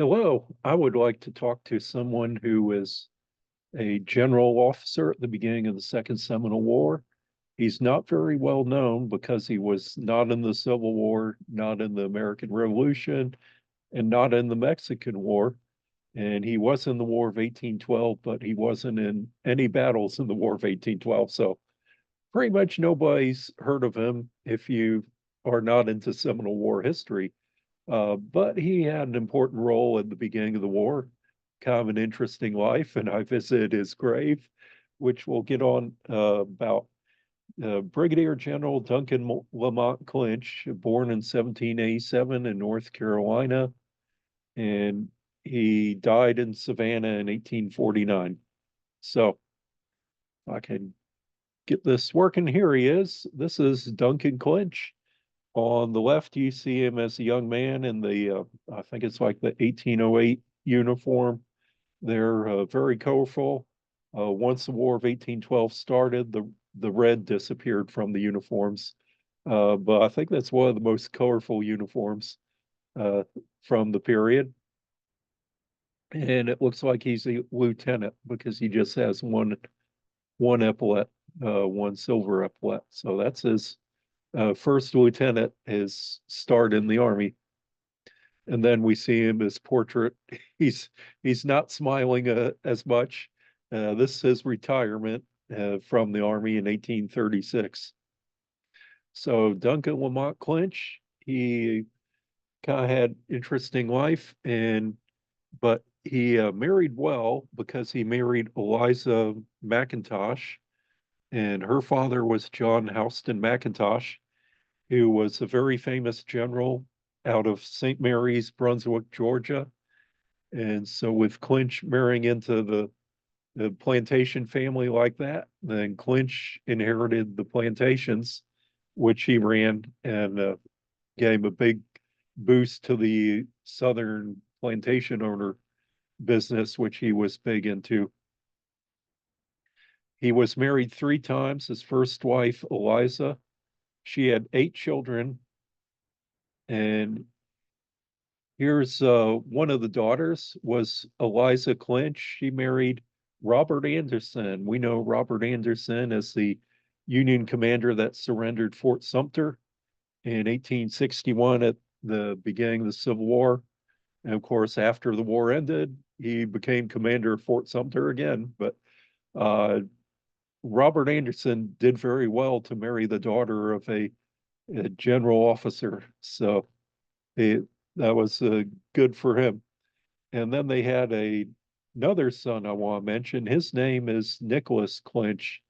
Hello, I would like to talk to someone who is a general officer at the beginning of the Second Seminole War. He's not very well known because he was not in the Civil War, not in the American Revolution, and not in the Mexican War. And he was in the War of 1812, but he wasn't in any battles in the War of 1812. So pretty much nobody's heard of him if you are not into Seminole War history. But he had an important role at the beginning of the war, kind of an interesting life, and I visited his grave, which we'll get on about. Brigadier General Duncan Lamont Clinch, born in 1787 in North Carolina, and he died in Savannah in 1849. So I can get this working. Here he is. This is Duncan Clinch. On the left, you see him as a young man in I think it's like the 1808 uniform. They're very colorful. Once the War of 1812 started, the red disappeared from the uniforms. But I think that's one of the most colorful uniforms uh, from the period. And it looks like he's a lieutenant because he just has one epaulet, one silver epaulet. So that's his first lieutenant, his start in the army. And then we see him his portrait. He's he's not smiling as much. This is his retirement from the army in 1836. So Duncan Lamont Clinch, he kind of had interesting life, and but he married well because he married Eliza McIntosh, and her father was John Houston McIntosh, who was a very famous general out of St. Mary's, Brunswick, Georgia. And so, with Clinch marrying into the plantation family like that, then Clinch inherited the plantations, which he ran and gave a big boost to the Southern plantation owner business, which he was big into. He was married three times. His first wife, Eliza, she had eight children, and here's one of the daughters was Eliza Clinch. She married Robert Anderson. We know Robert Anderson as the Union commander that surrendered Fort Sumter in 1861 at the beginning of the Civil War. And of course, after the war ended, he became commander of Fort Sumter again. But uh, Robert Anderson did very well to marry the daughter of a general officer. So he, that was good for him. And then they had another son I want to mention. His name is Nicholas Clinch,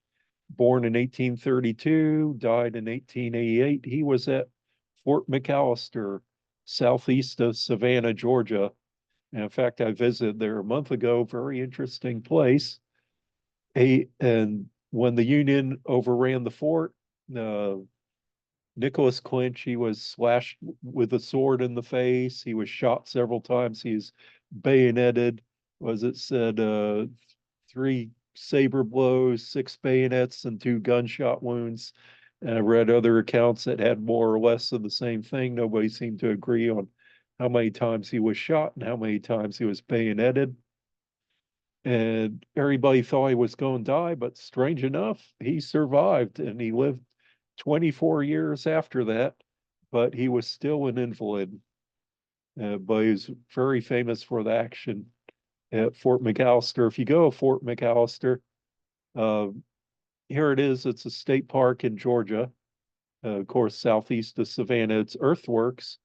born in 1832, died in 1888. He was at Fort McAllister, southeast of Savannah, Georgia. And in fact, I visited there a month ago. Very interesting place. And when the Union overran the fort, uh, Nicholas Clinch, he was slashed with a sword in the face. He was shot several times. He was bayoneted. Was it said three saber blows, six bayonets, and two gunshot wounds? And I read other accounts that had more or less of the same thing. Nobody seemed to agree on how many times he was shot and how many times he was bayoneted. And everybody thought he was going to die, but strange enough, he survived and he lived 24 years after that, but he was still an invalid. But he's very famous for the action at Fort McAllister. If you go to Fort McAllister, uh, here it is. It's a state park in Georgia, of course, southeast of Savannah. It's earthworks,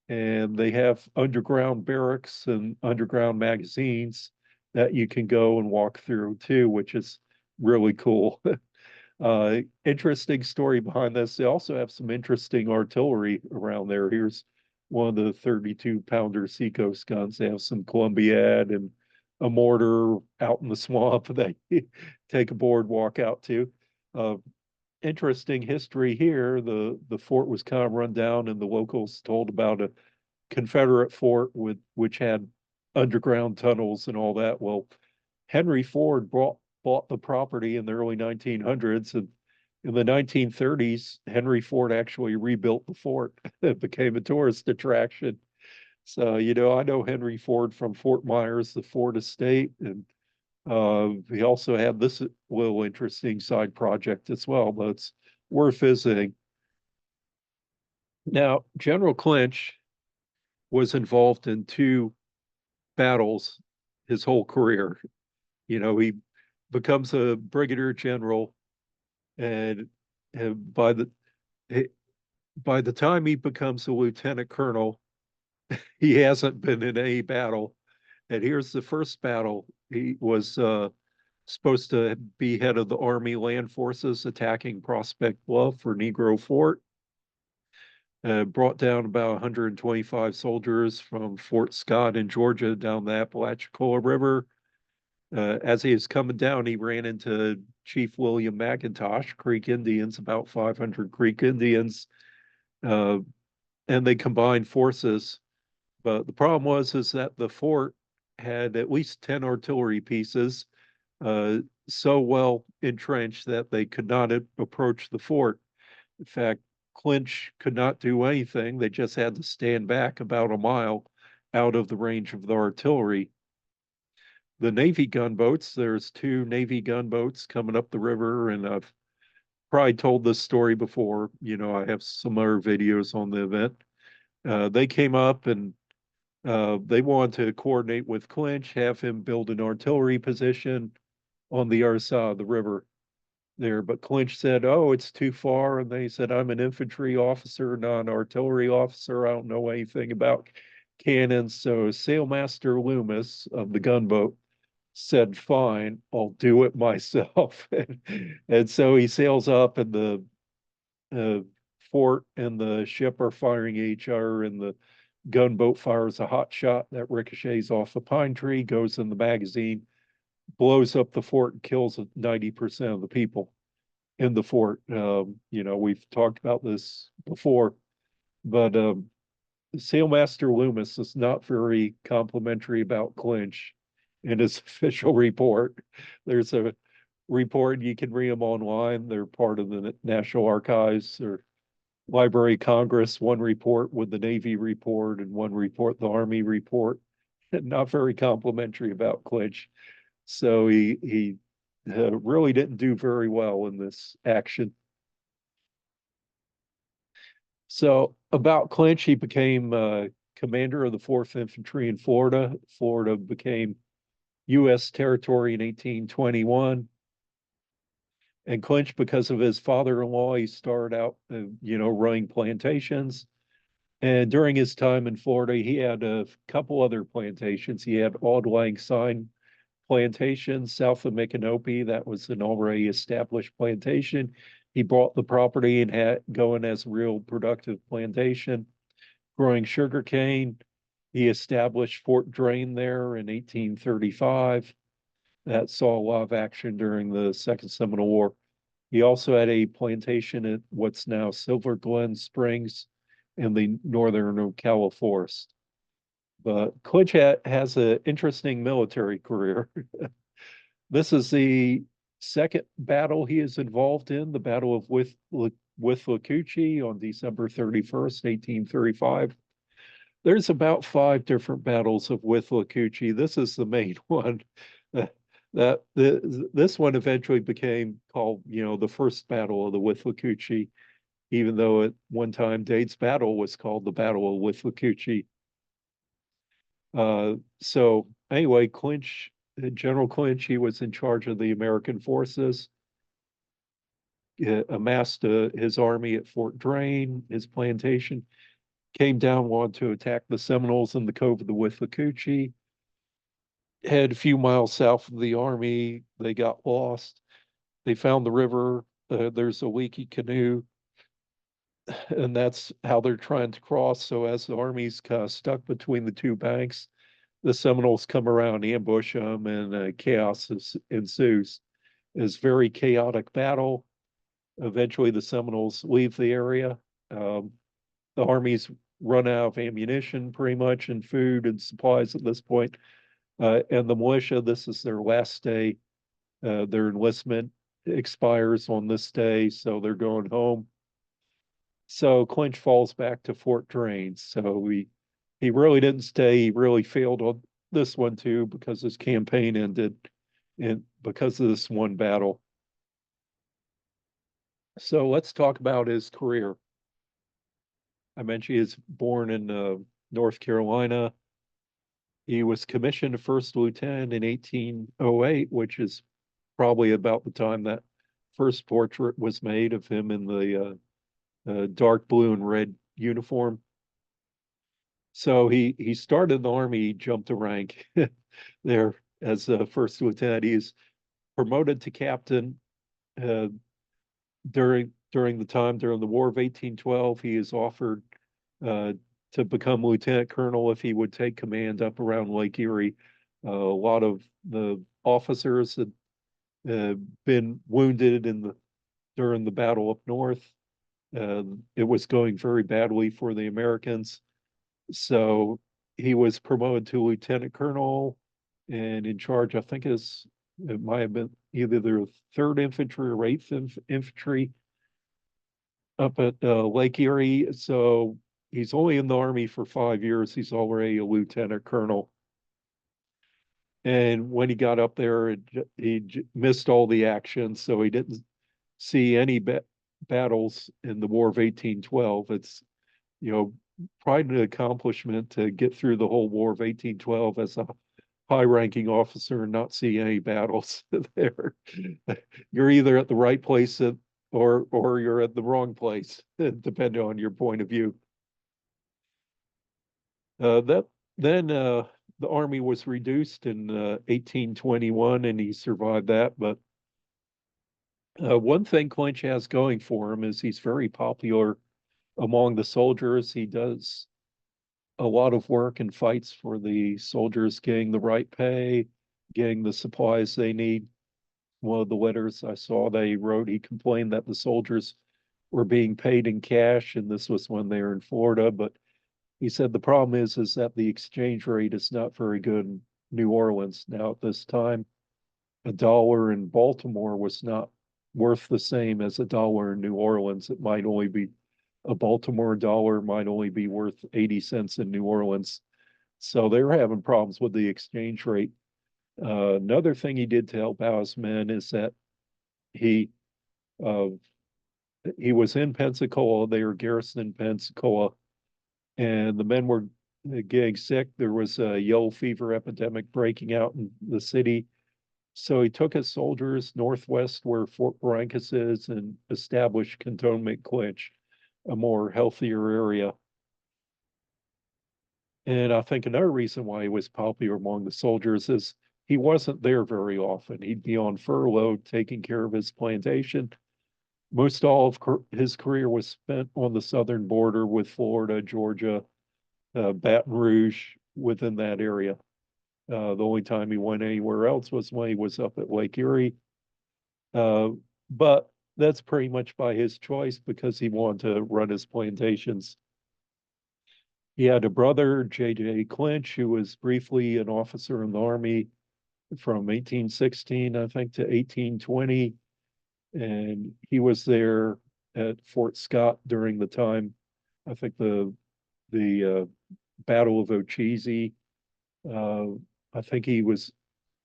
and they have underground barracks and underground magazines that you can go and walk through too, which is really cool. Interesting story behind this. They also have some interesting artillery around there. Here's one of the 32 pounder Seacoast guns. They have some Columbiad and a mortar out in the swamp that you take a boardwalk out to. Uh, Interesting history here. The fort was kind of run down, and the locals told about a Confederate fort which had underground tunnels and all that. Well, Henry Ford bought the property in the early 1900s, and in the 1930s, Henry Ford actually rebuilt the fort. It became a tourist attraction. So, I know Henry Ford from Fort Myers, the Ford estate, and he also had this little interesting side project as well, but it's worth visiting. Now, General Clinch was involved in two battles his whole career. He becomes a brigadier general, and, and by the by the time he becomes a lieutenant colonel, he hasn't been in any battle. And here's the first battle. He was supposed to be head of the Army Land Forces attacking Prospect Bluff for Negro Fort. Brought down about 125 soldiers from Fort Scott in Georgia down the Apalachicola River. As he was coming down, he ran into Chief William McIntosh, Creek Indians, about 500 Creek Indians, uh, and they combined forces. But the problem is that the fort had at least 10 artillery pieces, so well entrenched that they could not approach the fort. In fact, Clinch could not do anything. They just had to stand back about a mile out of the range of the artillery. The Navy gunboats, there's two Navy gunboats coming up the river, and I've probably told this story before. I have some other videos on the event. They came up and they wanted to coordinate with Clinch, have him build an artillery position on the other side of the river there. But Clinch said, "Oh, it's too far." And they said, "I'm an infantry officer, not an artillery officer. I don't know anything about cannons." So Sailmaster Loomis of the gunboat said, "Fine, I'll do it myself." And so he sails up, and the uh, fort and the ship are firing at each other, and the gunboat fires a hot shot that ricochets off a pine tree, goes in the magazine, blows up the fort, and kills 90% of the people in the fort. We've talked about this before, but Sailmaster Loomis is not very complimentary about Clinch in his official report. There's a report, you can read them online. They're part of the National Archives or Library of Congress, one report with the Navy report and one report, the Army report. Not very complimentary about Clinch. So he really didn't do very well in this action. So about Clinch, he became commander of the 4th Infantry in Florida. Florida became U.S. territory in 1821. And Clinch, because of his father-in-law, he started out, running plantations. And during his time in Florida, he had a couple other plantations. He had Auld Lang Syne plantation south of Micanopy. That was an already established plantation. He bought the property and had going as a real productive plantation, growing sugarcane. He established Fort Drane there in 1835. That saw a lot of action during the Second Seminole War. He also had a plantation at what's now Silver Glen Springs in the northern Ocala Forest. But Clinch has an interesting military career. This is the second battle he is involved in, the Battle of Withlacoochee on December 31st, 1835. There's about 5 different battles of Withlacoochee. This is the main one. This one eventually became called, the first battle of the Withlacoochee, even though at one time Dade's battle was called the Battle of Withlacoochee. So anyway, General Clinch, he was in charge of the American forces, amassed his army at Fort Drane, his plantation, came down, wanted to attack the Seminoles in the Cove of the Withlacoochee, head a few miles south of the army. They got lost. They found the river. There's a leaky canoe, and that's how they're trying to cross. So as the army's kind of stuck between the two banks, the Seminoles come around, ambush them, and ensues. It's very chaotic battle. Eventually, the Seminoles leave the area. The army's run out of ammunition, pretty much, and food and supplies at this point. And the militia, this is their last day. Their enlistment expires on this day, so they're going home. So Clinch falls back to Fort Drane. So he really didn't stay. He really failed on this one too because his campaign ended and because of this one battle. So let's talk about his career. I mentioned he was born in North Carolina. He was commissioned first lieutenant in 1808, which is probably about the time that first portrait was made of him in the dark blue and red uniform. So he started in the army, he jumped a rank there as a first lieutenant. He's promoted to captain uh, during the time during the War of 1812. He is offered uh, to become lieutenant colonel if he would take command up around Lake Erie. A lot of the officers had been wounded during the battle up north. It was going very badly for the Americans. So he was promoted to lieutenant colonel and in charge, I think it might have been either the third infantry or eighth infantry up at Lake Erie. So he's only in the army for 5 years. He's already a lieutenant colonel. And when he got up there, he missed all the action, so he didn't see any battles in the War of 1812. It's, you know, pride and accomplishment to get through the whole War of 1812 as a high-ranking officer and not see any battles there. You're either at the right place or you're at the wrong place, depending on your point of view. That then the army was reduced in 1821, and he survived that. But one thing Clinch has going for him is he's very popular among the soldiers. He does a lot of work and fights for the soldiers getting the right pay, getting the supplies they need. One of the letters I saw they wrote, he complained that the soldiers were being paid in cash, and this was when they were in Florida. But he said the problem is that the exchange rate is not very good in New Orleans. Now at this time, a dollar in Baltimore was not worth the same as a dollar in New Orleans. It might only be a Baltimore dollar might only be worth 80 cents in New Orleans. So they were having problems with the exchange rate. Another thing he did to help out his men is that he uh, he was in Pensacola. They were garrisoned in Pensacola, and the men were getting sick. There was a yellow fever epidemic breaking out in the city. So he took his soldiers northwest where Fort Barrancas is and established Cantonment Clinch, a more healthier area. And I think another reason why he was popular among the soldiers is he wasn't there very often. He'd be on furlough taking care of his plantation. Most all of his career was spent on the southern border with Florida, Georgia, Baton Rouge, within that area. The only time he went anywhere else was when he was up at Lake Erie. But that's pretty much by his choice because he wanted to run his plantations. He had a brother, J.J. Clinch, who was briefly an officer in the Army from 1816, I think, to 1820. And he was there at Fort Scott during the time, I think, the Battle of Ochese. Uh, I think he was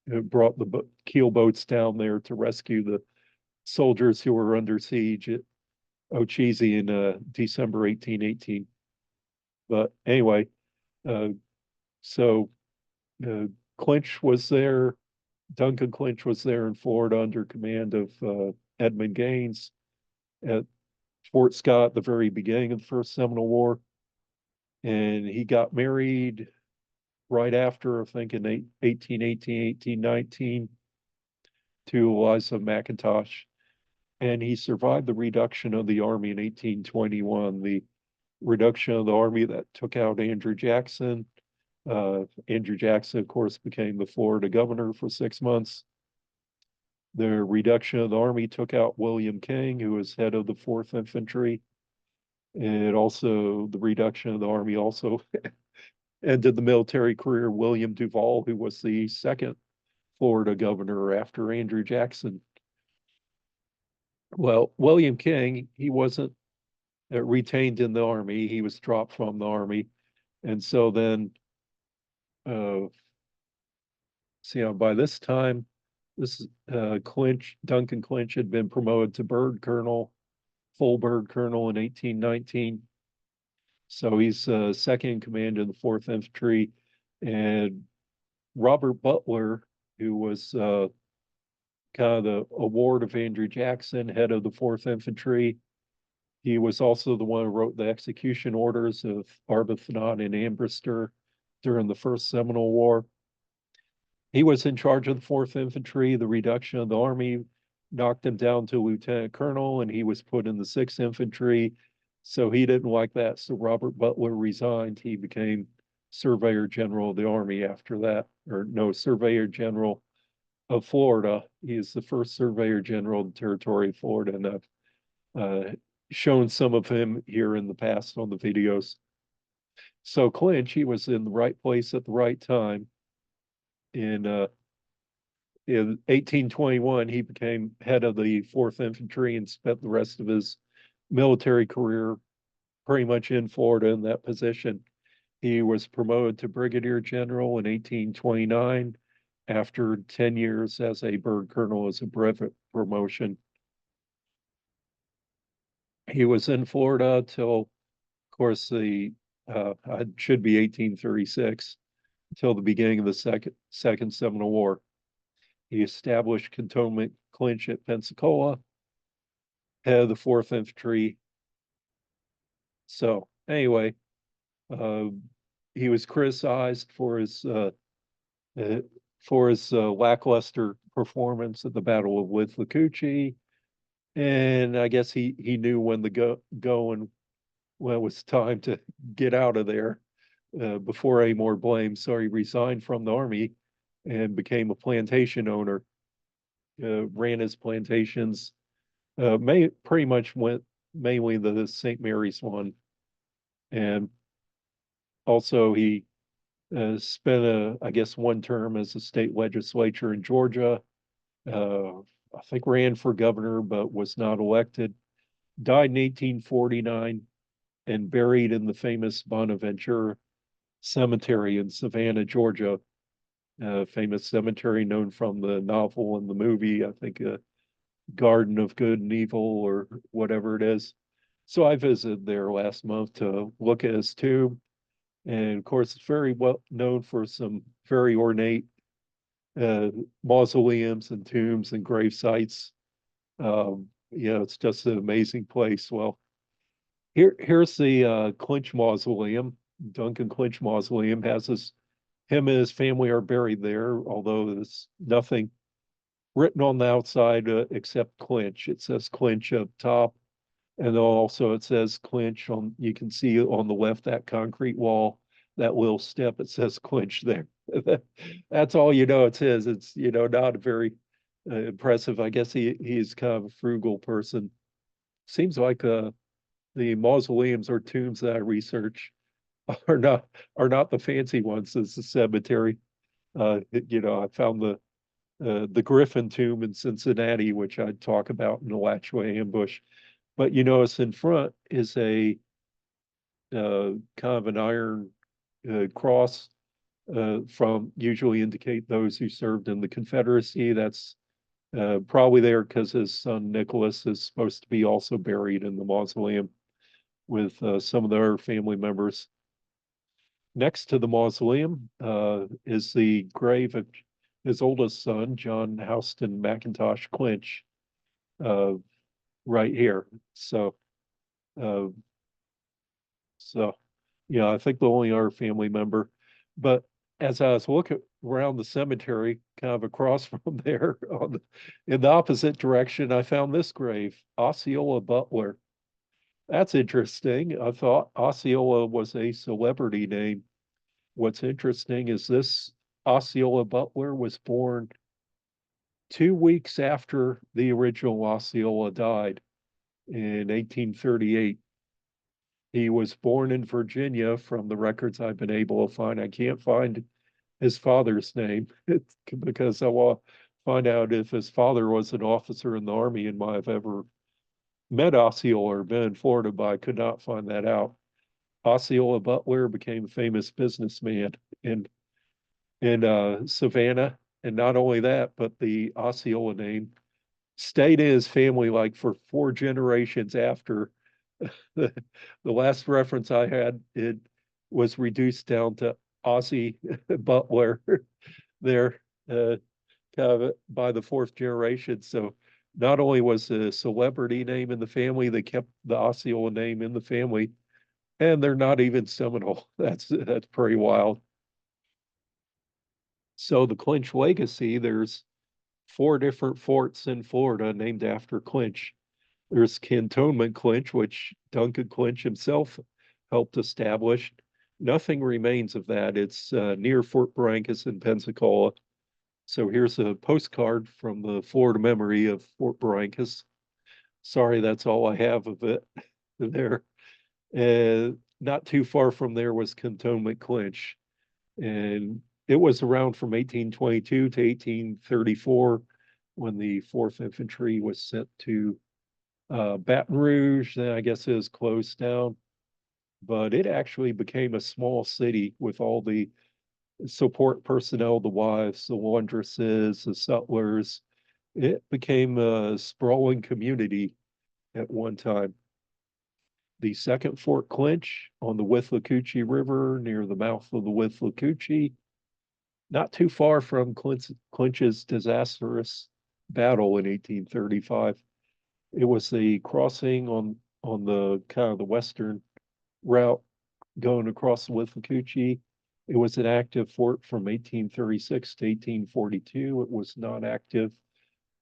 brought the keel boats down there to rescue the soldiers who were under siege at Ochese in December 1818. But anyway, uh, so Clinch was there. Duncan Clinch was there in Florida under command of Edmund Gaines at Fort Scott at the very beginning of the First Seminole War. And he got married right after, I think, in 1818, 1819 to Eliza McIntosh. And he survived the reduction of the Army in 1821, the reduction of the Army that took out Andrew Jackson. Andrew Jackson, of course, became the Florida governor for 6 months. The reduction of the Army took out William King, who was head of the 4th Infantry. And also, the reduction of the Army also ended the military career of William Duval, who was the second Florida governor after Andrew Jackson. Well, William King, he wasn't retained in the Army. He was dropped from the Army. And so then, uh, by this time, this Clinch, Duncan Clinch had been promoted to bird colonel, full bird colonel in 1819. So he's second in command of the 4th Infantry. And Robert Butler, who was kind of the award of Andrew Jackson, head of the 4th Infantry. He was also the one who wrote the execution orders of Arbuthnot and Ambrister during the First Seminole War. He was in charge of the 4th Infantry. The reduction of the Army knocked him down to lieutenant colonel, and he was put in the 6th Infantry. So he didn't like that. So Robert Butler resigned. He became Surveyor General of the Army after that, or no, Surveyor General of Florida. He is the first Surveyor General of the Territory of Florida, and I've shown some of him here in the past on the videos. So Clinch, he was in the right place at the right time. In 1821, he became head of the 4th Infantry and spent the rest of his military career pretty much in Florida in that position. He was promoted to Brigadier General in 1829 after 10 years as a bird colonel as a brevet promotion. He was in Florida till, of course, it should be 1836, until the beginning of the Second Seminole War. He established Cantonment Clinch at Pensacola, head of the 4th Infantry. So anyway, he was criticized for his lackluster performance at the Battle of Withlacoochee, and I guess he knew when to go and when it was time to get out of there before any more blame. So he resigned from the Army and became a plantation owner. Ran his plantations. Pretty much went mainly the St. Mary's one, and also he spent I guess one term as a state legislature in Georgia. I think ran for governor but was not elected. Died in 1849 and buried in the famous Bonaventure Cemetery in Savannah, Georgia. Famous cemetery known from the novel and the movie, I think Garden of Good and Evil or whatever it is. So I visited there last month to look at his tomb. And of course, it's very well known for some very ornate uh, mausoleums and tombs and grave sites. It's just an amazing place. Well, here's the Clinch Mausoleum. Duncan Clinch Mausoleum has him and his family are buried there, although there's nothing written on the outside except Clinch. It says Clinch up top, and also it says Clinch on. You can see on the left that concrete wall, that little step. It says Clinch there. That's all you know. It says it's not very impressive. I guess he's kind of a frugal person. Seems like the mausoleums or tombs that I research are not the fancy ones as the cemetery. I found the Griffin tomb in Cincinnati, which I'd talk about in the Latchway ambush. But you notice in front is a kind of an iron cross from usually indicate those who served in the Confederacy. That's probably there because his son Nicholas is supposed to be also buried in the mausoleum with some of their family members. Next to the mausoleum is the grave of his oldest son, John Houston McIntosh Clinch, uh, right here. Uh, so, I think the only other family member. But as I was looking around the cemetery, kind of across from there, in the opposite direction, I found this grave, Osceola Butler. That's interesting. I thought Osceola was a celebrity name. What's interesting is this Osceola Butler was born 2 weeks after the original Osceola died in 1838. He was born in Virginia from the records I've been able to find. I can't find his father's name because I want to find out if his father was an officer in the Army and might have ever met Osceola or been in Florida, but I could not find that out. Osceola Butler became a famous businessman in Savannah. And not only that, but the Osceola name stayed in his family like for 4 generations after the, the last reference I had. It was reduced down to Ossie Butler there, kind of by the 4th generation. So not only was a celebrity name in the family, they kept the Osceola name in the family, and they're not even Seminole. That's pretty wild. So the Clinch legacy, there's 4 different forts in Florida named after Clinch. There's Cantonment Clinch, which Duncan Clinch himself helped establish. Nothing remains of that. It's near Fort Barrancas in Pensacola. So here's a postcard from the Florida memory of Fort Barrancas. Sorry, that's all I have of it there. Not too far from there was Cantonment Clinch. And it was around from 1822 to 1834 when the 4th Infantry was sent to Baton Rouge. Then I guess it was closed down, but it actually became a small city with all the support personnel, the wives, the laundresses, the sutlers. It became a sprawling community at one time. The second Fort Clinch on the Withlacoochee River near the mouth of the Withlacoochee, not too far from Clinch's disastrous battle in 1835. It was the crossing on the kind of the western route going across the Withlacoochee. It was an active fort from 1836 to 1842. It was not active.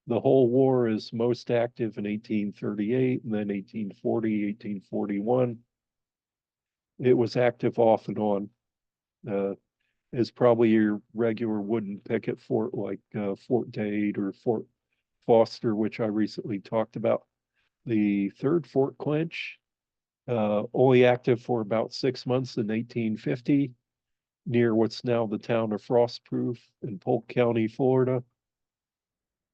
The whole war is most active in 1838 and then 1840, 1841. It was active off and on. Is probably your regular wooden picket fort like Fort Dade or Fort Foster, which I recently talked about. The third Fort Clinch, only active for about 6 months in 1850, near what's now the town of Frostproof in Polk County, Florida.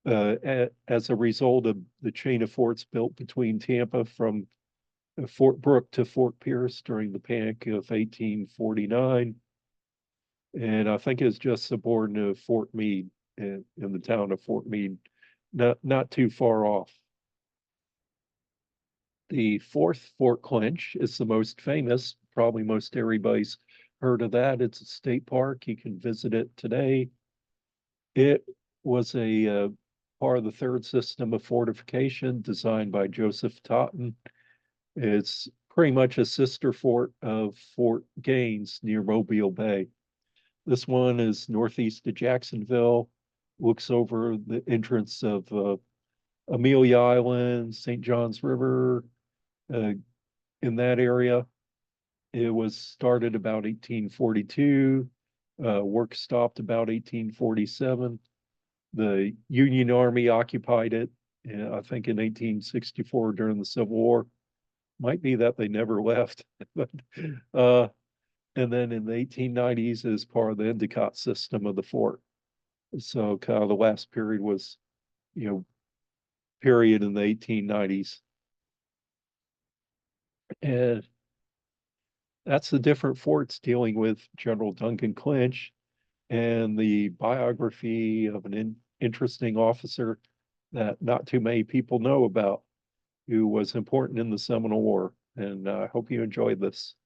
As a result of the chain of forts built between Tampa from Fort Brooke to Fort Pierce during the Panic of 1849. And I think it's just subordinate to Fort Meade in the town of Fort Meade, not too far off. The fourth Fort Clinch is the most famous, probably most everybody's heard of that. It's a state park. You can visit it today. It was a part of the third system of fortification designed by Joseph Totten. It's pretty much a sister fort of Fort Gaines near Mobile Bay. This one is northeast of Jacksonville, looks over the entrance of Amelia Island, St. John's River, in that area. It was started about 1842. Work stopped about 1847. The Union Army occupied it, I think, in 1864 during the Civil War. Might be that they never left, but and then in the 1890s as part of the Endicott system of the fort. So kind of the last period was, period in the 1890s. And that's the different forts dealing with General Duncan Clinch and the biography of an interesting officer that not too many people know about, who was important in the Seminole War. And I hope you enjoyed this.